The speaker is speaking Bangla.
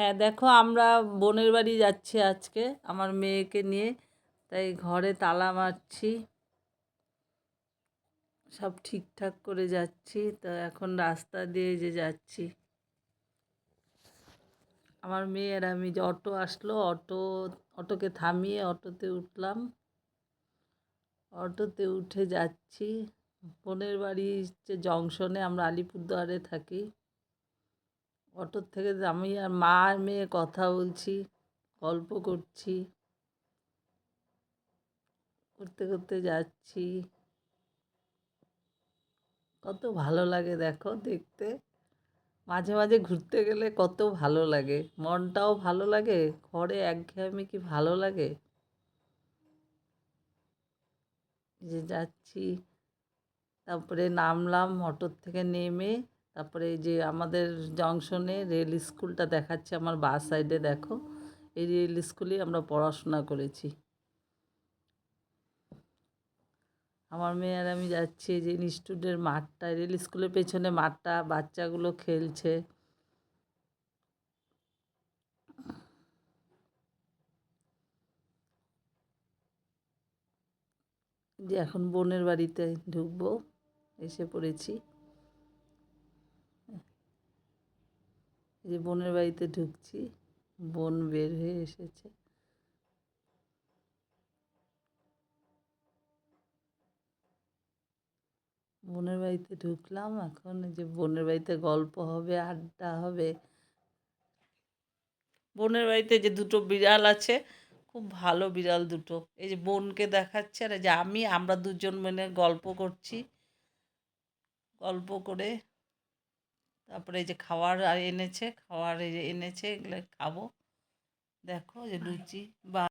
হ্যাঁ, দেখো আমরা বোনের বাড়ি যাচ্ছি আজকে আমার মেয়েকে নিয়ে। তাই ঘরে তালা মারছি, সব ঠিকঠাক করে যাচ্ছি। তো এখন রাস্তা দিয়ে যে যাচ্ছি, আমার মেয়ে আর আমি যে অটো আসলো, অটোকে থামিয়ে অটোতে উঠলাম, অটোতে উঠে যাচ্ছি। বোনের বাড়ি যে জংশনে, আমরা আলিপুরদুয়ারে থাকি। অটোর থেকে আমি আর মা আর মেয়ে কথা বলছি, গল্প করছি, করতে করতে যাচ্ছি। কত ভালো লাগে দেখো দেখতে। মাঝে মাঝে ঘুরতে গেলে কত ভালো লাগে, মনটাও ভালো লাগে। ঘরে একঘেয়েমি কি ভালো লাগে। যে যাচ্ছি, তারপরে নামলাম অটোর থেকে নেমে। তারপরে এই যে আমাদের জংশনে রেল স্কুলটা দেখাচ্ছে আমার বাঁ সাইডে, দেখো এই রেল স্কুলেই আমরা পড়াশোনা করেছি। আমার মেয়ে আর আমি যাচ্ছি এই যে ইনস্টিটিউটের মাঠটা, রেল স্কুলের পেছনে মাঠটা, বাচ্চাগুলো খেলছে। যে এখন বোনের বাড়িতে ঢুকবো, এসে পড়েছি। এই যে বোনের বাড়িতে ঢুকছি, বোন বের হয়ে এসেছে। বোনের বাড়িতে ঢুকলাম, এখন এই যে বোনের বাড়িতে গল্প হবে, আড্ডা হবে। বোনের বাড়িতে যে দুটো বিড়াল আছে, খুব ভালো বিড়াল দুটো। এই যে বোনকে দেখাচ্ছে আর এই যে আমরা দুজন মিলে গল্প করছি। গল্প করে তারপরে এই যে খাবার এনেছে, খাবার এই যে এনেছে, এগুলো খাবো। দেখো যে লুচি বা